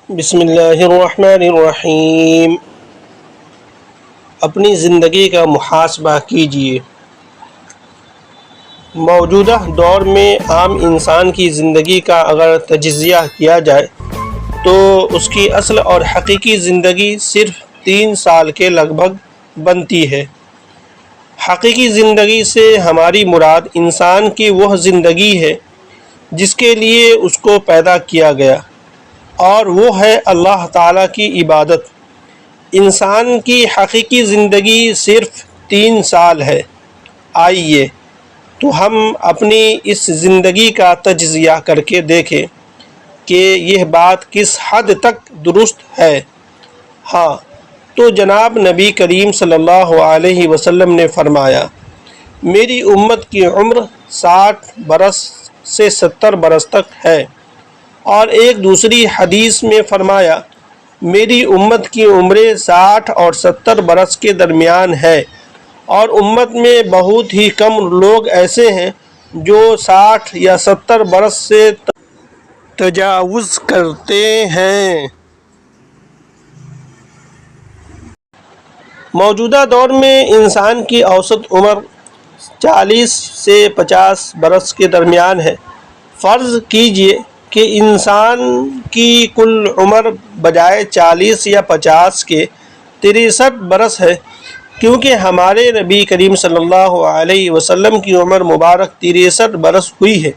بسم اللہ الرحمن الرحیم۔ اپنی زندگی کا محاسبہ کیجیے۔ موجودہ دور میں عام انسان کی زندگی کا اگر تجزیہ کیا جائے تو اس کی اصل اور حقیقی زندگی صرف 3 سال کے لگ بھگ بنتی ہے۔ حقیقی زندگی سے ہماری مراد انسان کی وہ زندگی ہے جس کے لیے اس کو پیدا کیا گیا، اور وہ ہے اللہ تعالیٰ کی عبادت۔ انسان کی حقیقی زندگی صرف 3 سال ہے۔ آئیے تو ہم اپنی اس زندگی کا تجزیہ کر کے دیکھیں کہ یہ بات کس حد تک درست ہے۔ ہاں تو جناب نبی کریم صلی اللہ علیہ وسلم نے فرمایا، میری امت کی عمر 60 برس سے 70 برس تک ہے، اور ایک دوسری حدیث میں فرمایا، میری امت کی عمریں 60 اور 70 برس کے درمیان ہے، اور امت میں بہت ہی کم لوگ ایسے ہیں جو 60 یا 70 برس سے تجاوز کرتے ہیں۔ موجودہ دور میں انسان کی اوسط عمر 40 سے 50 برس کے درمیان ہے۔ فرض کیجئے کہ انسان کی کل عمر بجائے 40 یا 50 کے 63 برس ہے، کیونکہ ہمارے نبی کریم صلی اللہ علیہ وسلم کی عمر مبارک 63 برس ہوئی ہے۔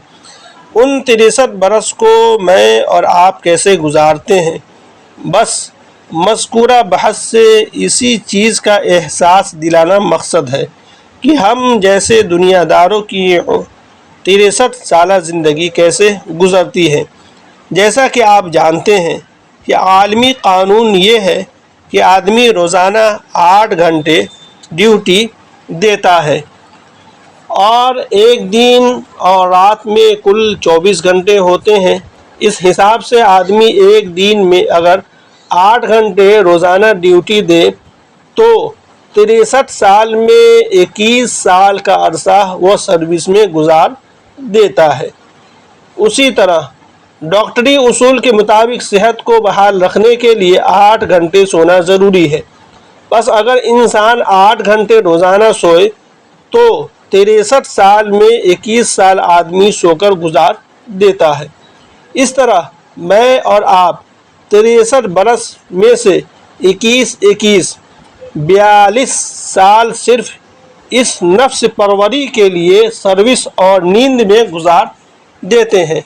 ان 63 برس کو میں اور آپ کیسے گزارتے ہیں؟ بس مذکورہ بحث سے اسی چیز کا احساس دلانا مقصد ہے کہ ہم جیسے دنیا داروں کی 63 سالہ زندگی کیسے گزرتی ہے۔ جیسا کہ آپ جانتے ہیں کہ عالمی قانون یہ ہے کہ آدمی روزانہ 8 گھنٹے ڈیوٹی دیتا ہے، اور ایک دن اور رات میں کل 24 گھنٹے ہوتے ہیں۔ اس حساب سے آدمی ایک دن میں اگر 8 گھنٹے روزانہ ڈیوٹی دے تو 63 سال میں 21 سال کا عرصہ وہ سروس میں گزار دیتا ہے۔ اسی طرح ڈاکٹری اصول کے مطابق صحت کو بحال رکھنے کے لیے 8 گھنٹے سونا ضروری ہے۔ بس اگر انسان 8 گھنٹے روزانہ سوئے تو 63 سال میں 21 سال آدمی سو کر گزار دیتا ہے۔ اس طرح میں اور آپ 63 برس میں سے 42 سال صرف اس نفس پروری کے لیے سروس اور نیند میں گزار دیتے ہیں۔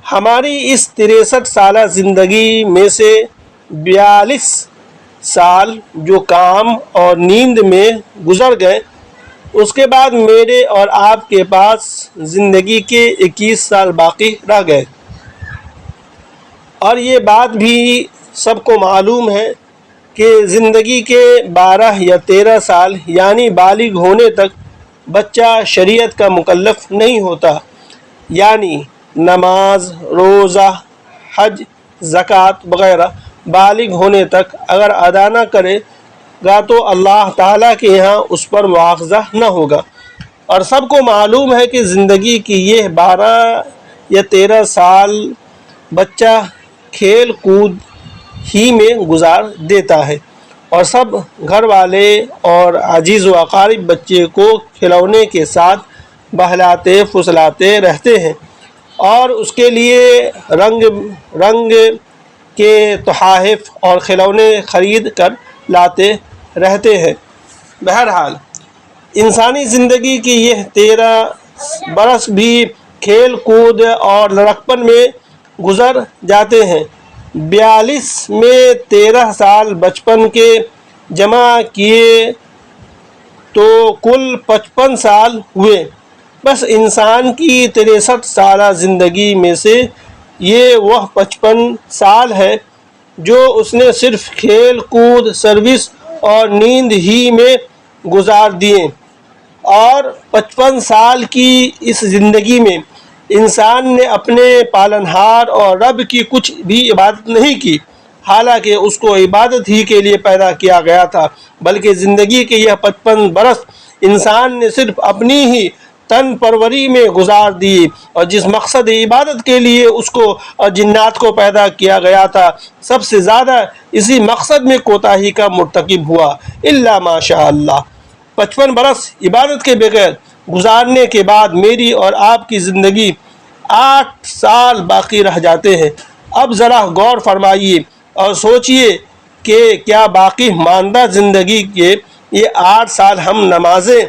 ہماری اس 63 سالہ زندگی میں سے 42 سال جو کام اور نیند میں گزر گئے، اس کے بعد میرے اور آپ کے پاس زندگی کے 21 سال باقی رہ گئے۔ اور یہ بات بھی سب کو معلوم ہے کہ زندگی کے 12 یا 13 سال یعنی بالغ ہونے تک بچہ شریعت کا مکلف نہیں ہوتا، یعنی نماز، روزہ، حج، زکوٰۃ وغیرہ بالغ ہونے تک اگر ادا نہ کرے گا تو اللہ تعالیٰ کے یہاں اس پر مواخذہ نہ ہوگا۔ اور سب کو معلوم ہے کہ زندگی کی یہ 12 یا 13 سال بچہ کھیل کود ہی میں گزار دیتا ہے، اور سب گھر والے اور عزیز و اقارب بچے کو کھلونے کے ساتھ بہلاتے پھسلاتے رہتے ہیں، اور اس کے لیے رنگ رنگ کے تحائف اور کھلونے خرید کر لاتے رہتے ہیں۔ بہرحال انسانی زندگی کی یہ 13 برس بھی کھیل کود اور لڑکپن میں گزر جاتے ہیں۔ 42 میں 13 سال بچپن کے جمع کیے تو کل 55 سال ہوئے۔ بس انسان کی 63 سالہ زندگی میں سے یہ وہ 55 سال ہے جو اس نے صرف کھیل کود، سروس اور نیند ہی میں گزار دیے، اور 55 سال کی اس زندگی میں انسان نے اپنے پالنہار اور رب کی کچھ بھی عبادت نہیں کی، حالانکہ اس کو عبادت ہی کے لیے پیدا کیا گیا تھا، بلکہ زندگی کے یہ 55 برس انسان نے صرف اپنی ہی تن پروری میں گزار دی، اور جس مقصد عبادت کے لیے اس کو اور جنات کو پیدا کیا گیا تھا، سب سے زیادہ اسی مقصد میں کوتاہی کا مرتکب ہوا، الا ماشاء اللہ۔ 55 برس عبادت کے بغیر گزارنے کے بعد میری اور آپ کی زندگی 8 سال باقی رہ جاتے ہیں۔ اب ذرا غور فرمائیے اور سوچئے کہ کیا باقی ماندہ زندگی کے یہ 8 سال ہم نمازیں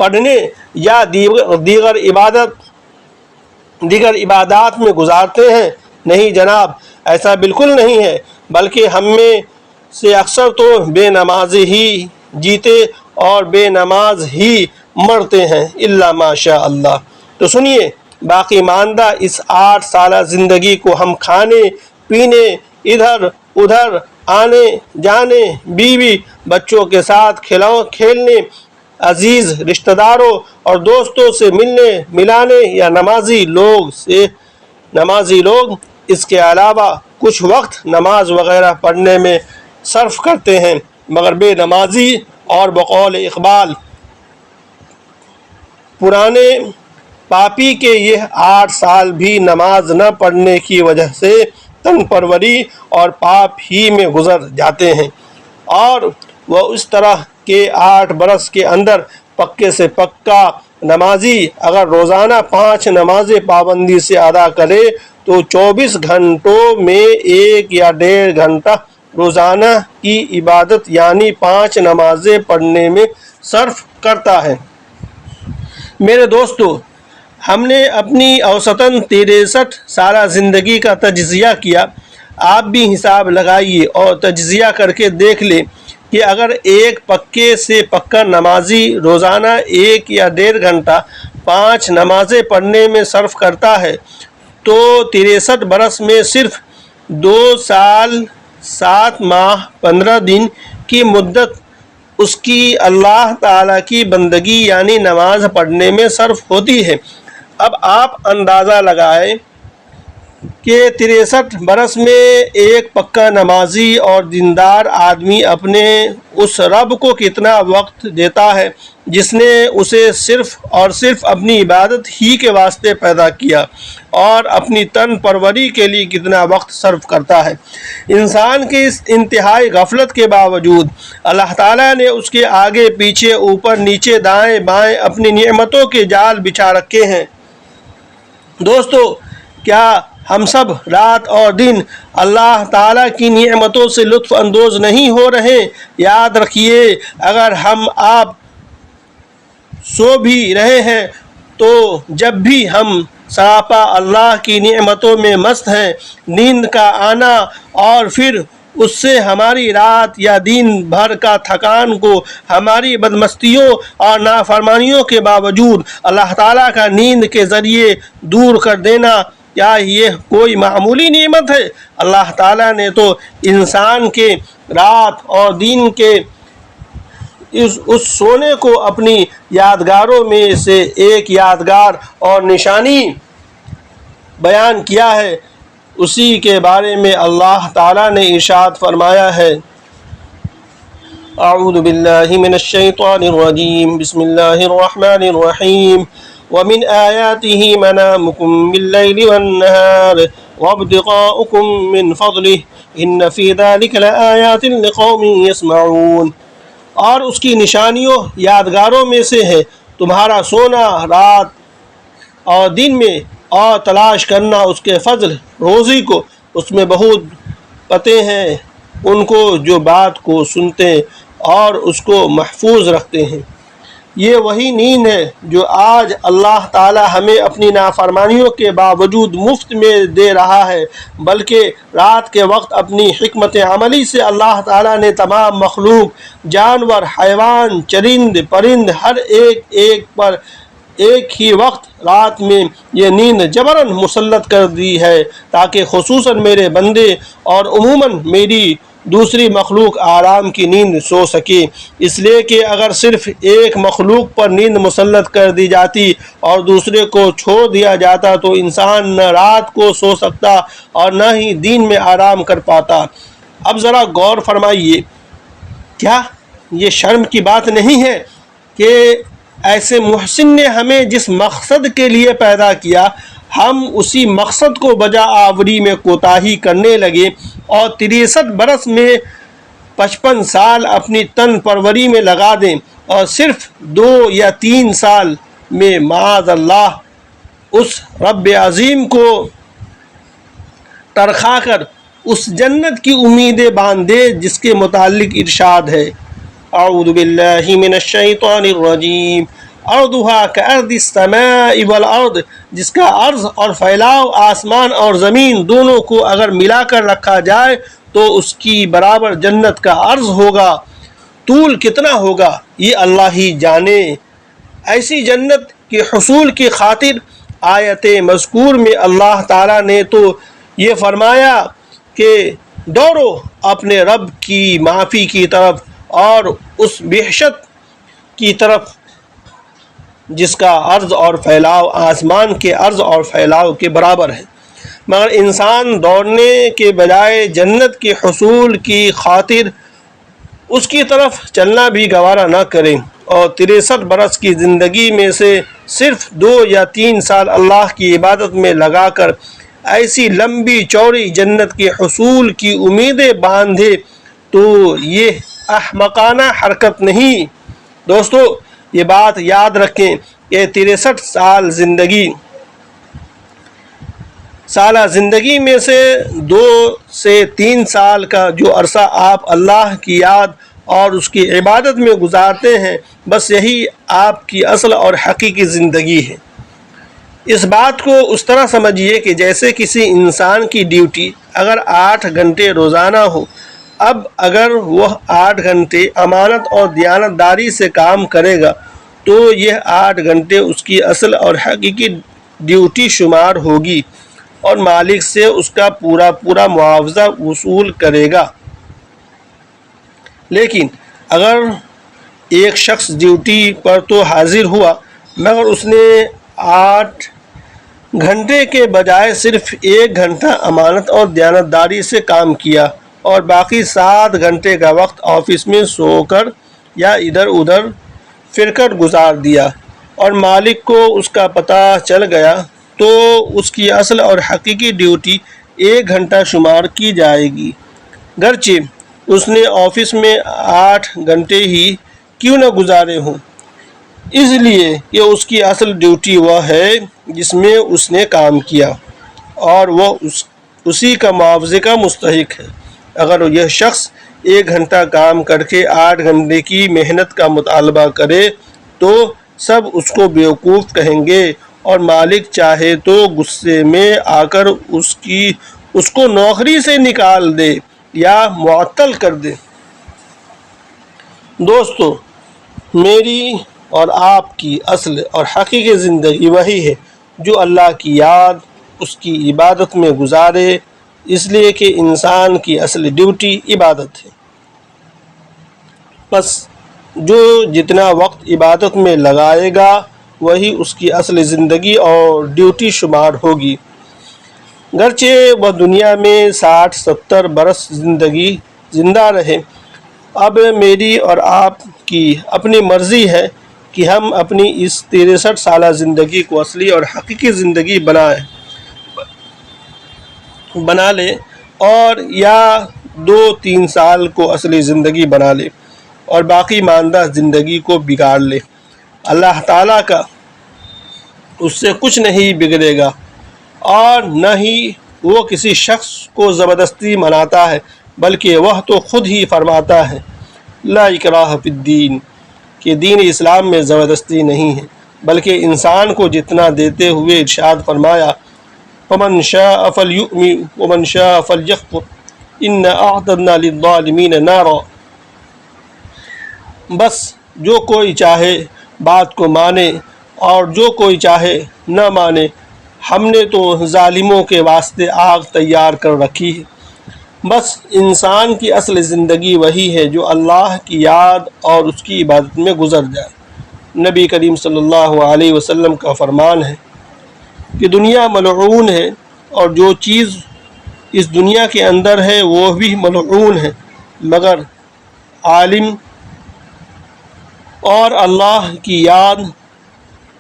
پڑھنے یا دیگر عبادات میں گزارتے ہیں؟ نہیں جناب، ایسا بالکل نہیں ہے، بلکہ ہم میں سے اکثر تو بے نمازی ہی جیتے اور بے نماز ہی مرتے ہیں، الا ماشاء اللہ۔ تو سنیے، باقی ماندہ اس 8 سالہ زندگی کو ہم کھانے پینے، ادھر ادھر آنے جانے، بیوی بچوں کے ساتھ کھیلنے، عزیز رشتہ داروں اور دوستوں سے ملنے ملانے، یا نمازی لوگ اس کے علاوہ کچھ وقت نماز وغیرہ پڑھنے میں صرف کرتے ہیں، مگر بے نمازی اور بقول اقبال پرانے پاپی کے یہ 8 سال بھی نماز نہ پڑھنے کی وجہ سے تن پروری اور پاپ ہی میں گزر جاتے ہیں، اور وہ اس طرح کے 8 برس کے اندر پکے سے پکا نمازی اگر روزانہ 5 نمازیں پابندی سے ادا کرے تو 24 گھنٹوں میں 1 یا 1.5 گھنٹہ روزانہ کی عبادت یعنی 5 نمازیں پڑھنے میں صرف کرتا ہے۔ میرے دوستو، ہم نے اپنی اوسطاً 63 سالہ زندگی کا تجزیہ کیا۔ آپ بھی حساب لگائیے اور تجزیہ کر کے دیکھ لیں کہ اگر ایک پکے سے پکا نمازی روزانہ 1 یا 1.5 گھنٹہ 5 نمازیں پڑھنے میں صرف کرتا ہے تو 63 برس میں صرف 2 سال 7 ماہ 15 دن کی مدت اس کی اللہ تعالیٰ کی بندگی یعنی نماز پڑھنے میں صرف ہوتی ہے۔ اب آپ اندازہ لگائیں کہ 63 برس میں ایک پکا نمازی اور دیندار آدمی اپنے اس رب کو کتنا وقت دیتا ہے جس نے اسے صرف اور صرف اپنی عبادت ہی کے واسطے پیدا کیا، اور اپنی تن پروری کے لیے کتنا وقت صرف کرتا ہے۔ انسان کی اس انتہائی غفلت کے باوجود اللہ تعالیٰ نے اس کے آگے پیچھے اوپر نیچے دائیں بائیں اپنی نعمتوں کے جال بچھا رکھے ہیں۔ دوستو، کیا ہم سب رات اور دن اللہ تعالیٰ کی نعمتوں سے لطف اندوز نہیں ہو رہے؟ یاد رکھیے، اگر ہم آپ سو بھی رہے ہیں تو جب بھی ہم سراپا اللہ کی نعمتوں میں مست ہیں، نیند کا آنا اور پھر اس سے ہماری رات یا دن بھر کا تھکان کو ہماری بدمستیوں اور نافرمانیوں کے باوجود اللہ تعالیٰ کا نیند کے ذریعے دور کر دینا، کیا یہ کوئی معمولی نعمت ہے؟ اللہ تعالیٰ نے تو انسان کے رات اور دن کے اس سونے کو اپنی یادگاروں میں سے ایک یادگار اور نشانی بیان کیا ہے۔ اسی کے بارے میں اللہ تعالیٰ نے ارشاد فرمایا ہے، اعوذ باللہ من الشیطان الرجیم، بسم اللہ الرحمن الرحیم، وَمِنْ آيَاتِهِ مَنَامُكُمْ بِاللَّيْلِ وَالنَّهَارِ وَابْتِغَاؤُكُمْ مِنْ فَضْلِهِ إِنَّ فِي ذَلِكَ لَآيَاتٍ لِقَوْمٍ يَسْمَعُونَ۔ اور اس کی نشانیوں یادگاروں میں سے ہے تمہارا سونا رات اور دن میں، اور تلاش کرنا اس کے فضل روزی کو، اس میں بہت پتے ہیں ان کو جو بات کو سنتے اور اس کو محفوظ رکھتے ہیں۔ یہ وہی نیند ہے جو آج اللہ تعالی ہمیں اپنی نافرمانیوں کے باوجود مفت میں دے رہا ہے، بلکہ رات کے وقت اپنی حکمت عملی سے اللہ تعالی نے تمام مخلوق، جانور، حیوان، چرند پرند، ہر ایک پر ایک ہی وقت رات میں یہ نیند جبراً مسلط کر دی ہے، تاکہ خصوصاً میرے بندے اور عموماً میری دوسری مخلوق آرام کی نیند سو سکے۔ اس لیے کہ اگر صرف ایک مخلوق پر نیند مسلط کر دی جاتی اور دوسرے کو چھوڑ دیا جاتا تو انسان نہ رات کو سو سکتا اور نہ ہی دن میں آرام کر پاتا۔ اب ذرا غور فرمائیے، کیا یہ شرم کی بات نہیں ہے کہ ایسے محسن نے ہمیں جس مقصد کے لیے پیدا کیا ہم اسی مقصد کو بجا آوری میں کوتاہی کرنے لگے اور 63 برس میں 55 سال اپنی تن پروری میں لگا دیں اور صرف 2 یا 3 سال میں معاذ اللہ اس رب عظیم کو ترخا کر اس جنت کی امیدیں باندھے جس کے متعلق ارشاد ہے اعوذ باللہ من الشیطان الرجیم ارضها کارض السماء والارض، جس کا عرض اور پھیلاؤ آسمان اور زمین دونوں کو اگر ملا کر رکھا جائے تو اس کی برابر جنت کا عرض ہوگا، طول کتنا ہوگا یہ اللہ ہی جانے۔ ایسی جنت کے حصول کی خاطر آیت مذکور میں اللہ تعالیٰ نے تو یہ فرمایا کہ دوڑو اپنے رب کی معافی کی طرف اور اس بحشت کی طرف جس کا عرض اور پھیلاؤ آسمان کے عرض اور پھیلاؤ کے برابر ہے، مگر انسان دوڑنے کے بجائے جنت کے حصول کی خاطر اس کی طرف چلنا بھی گوارا نہ کریں اور 63 برس کی زندگی میں سے صرف 2 یا 3 سال اللہ کی عبادت میں لگا کر ایسی لمبی چوڑی جنت کے حصول کی امیدیں باندھے تو یہ احمقانہ حرکت نہیں۔ دوستو یہ بات یاد رکھیں کہ 63 سالہ زندگی میں سے 2 سے 3 سال کا جو عرصہ آپ اللہ کی یاد اور اس کی عبادت میں گزارتے ہیں بس یہی آپ کی اصل اور حقیقی زندگی ہے۔ اس بات کو اس طرح سمجھیے کہ جیسے کسی انسان کی ڈیوٹی اگر 8 گھنٹے روزانہ ہو، اب اگر وہ 8 گھنٹے امانت اور دیانت داری سے کام کرے گا تو یہ 8 گھنٹے اس کی اصل اور حقیقی ڈیوٹی شمار ہوگی اور مالک سے اس کا پورا معاوضہ وصول کرے گا۔ لیکن اگر ایک شخص ڈیوٹی پر تو حاضر ہوا مگر اس نے 8 گھنٹے کے بجائے صرف 1 گھنٹہ امانت اور دیانتداری سے کام کیا اور باقی 7 گھنٹے کا وقت آفس میں سو کر یا ادھر ادھر پھر کر گزار دیا اور مالک کو اس کا پتہ چل گیا تو اس کی اصل اور حقیقی ڈیوٹی 1 گھنٹہ شمار کی جائے گی، گرچہ اس نے آفس میں 8 گھنٹے ہی کیوں نہ گزارے ہوں، اس لیے کہ اس کی اصل ڈیوٹی وہ ہے جس میں اس نے کام کیا اور وہ اسی کا معاوضے کا مستحق ہے۔ اگر یہ شخص 1 گھنٹہ کام کر کے 8 گھنٹے کی محنت کا مطالبہ کرے تو سب اس کو بیوقوف کہیں گے اور مالک چاہے تو غصے میں آ کر اس کو نوکری سے نکال دے یا معطل کر دے۔ دوستو میری اور آپ کی اصل اور حقیقی زندگی وہی ہے جو اللہ کی یاد اس کی عبادت میں گزارے، اس لیے کہ انسان کی اصل ڈیوٹی عبادت ہے۔ بس جو جتنا وقت عبادت میں لگائے گا وہی اس کی اصل زندگی اور ڈیوٹی شمار ہوگی، گرچہ وہ دنیا میں 60-70 برس زندہ رہے۔ اب میری اور آپ کی اپنی مرضی ہے کہ ہم اپنی اس 63 سالہ زندگی کو اصلی اور حقیقی زندگی بنا لیں اور یا 2-3 سال کو اصلی زندگی بنا لیں اور باقی ماندہ زندگی کو بگاڑ لیں۔ اللہ تعالیٰ کا اس سے کچھ نہیں بگڑے گا اور نہ ہی وہ کسی شخص کو زبردستی مناتا ہے، بلکہ وہ تو خود ہی فرماتا ہے لا اکراہ فی الدین کہ دین اسلام میں زبردستی نہیں ہے، بلکہ انسان کو جتنا دیتے ہوئے ارشاد فرمایا فمن شاء فلیؤمن ومن شاء فلیکفر انا اعتدنا للظالمین نارا۔ بس جو کوئی چاہے بات کو مانے اور جو کوئی چاہے نہ مانے، ہم نے تو ظالموں کے واسطے آگ تیار کر رکھی ہے۔ بس انسان کی اصل زندگی وہی ہے جو اللہ کی یاد اور اس کی عبادت میں گزر جائے۔ نبی کریم صلی اللہ علیہ وسلم کا فرمان ہے کہ دنیا ملعون ہے اور جو چیز اس دنیا کے اندر ہے وہ بھی ملعون ہے، مگر عالم اور اللہ کی یاد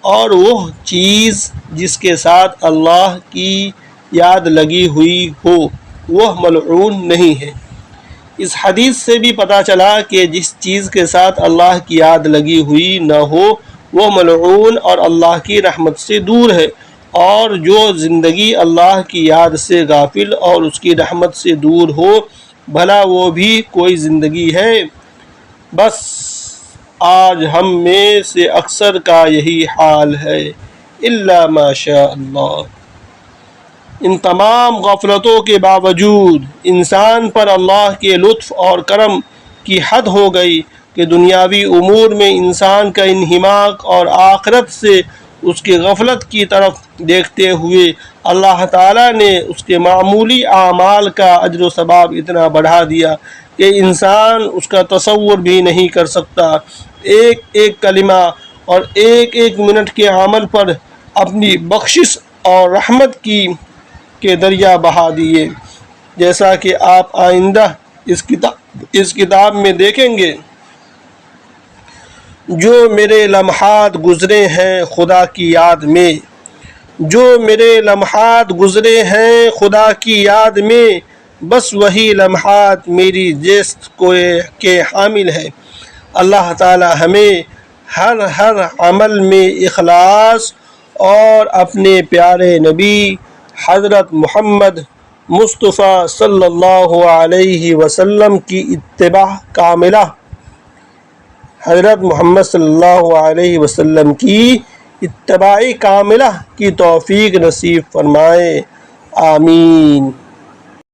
اور وہ چیز جس کے ساتھ اللہ کی یاد لگی ہوئی ہو وہ ملعون نہیں ہے۔ اس حدیث سے بھی پتہ چلا کہ جس چیز کے ساتھ اللہ کی یاد لگی ہوئی نہ ہو وہ ملعون اور اللہ کی رحمت سے دور ہے، اور جو زندگی اللہ کی یاد سے غافل اور اس کی رحمت سے دور ہو بھلا وہ بھی کوئی زندگی ہے؟ بس آج ہم میں سے اکثر کا یہی حال ہے، الا ماشاء اللہ۔ ان تمام غفلتوں کے باوجود انسان پر اللہ کے لطف اور کرم کی حد ہو گئی کہ دنیاوی امور میں انسان کا انہماک اور آخرت سے اس کی غفلت کی طرف دیکھتے ہوئے اللہ تعالیٰ نے اس کے معمولی اعمال کا اجر و ثواب اتنا بڑھا دیا کہ انسان اس کا تصور بھی نہیں کر سکتا۔ ایک ایک کلمہ اور ایک ایک منٹ کے عمل پر اپنی بخشش اور رحمت کے دریا بہا دیے، جیسا کہ آپ آئندہ اس کتاب میں دیکھیں گے۔ جو میرے لمحات گزرے ہیں خدا کی یاد میں، جو میرے لمحات گزرے ہیں خدا کی یاد میں، بس وہی لمحات میری جست کے حامل ہے۔ اللہ تعالی ہمیں ہر عمل میں اخلاص اور اپنے پیارے نبی حضرت محمد مصطفیٰ صلی اللہ علیہ وسلم کی اتباع کاملہ اتباع کاملہ کی توفیق نصیب فرمائے، آمین۔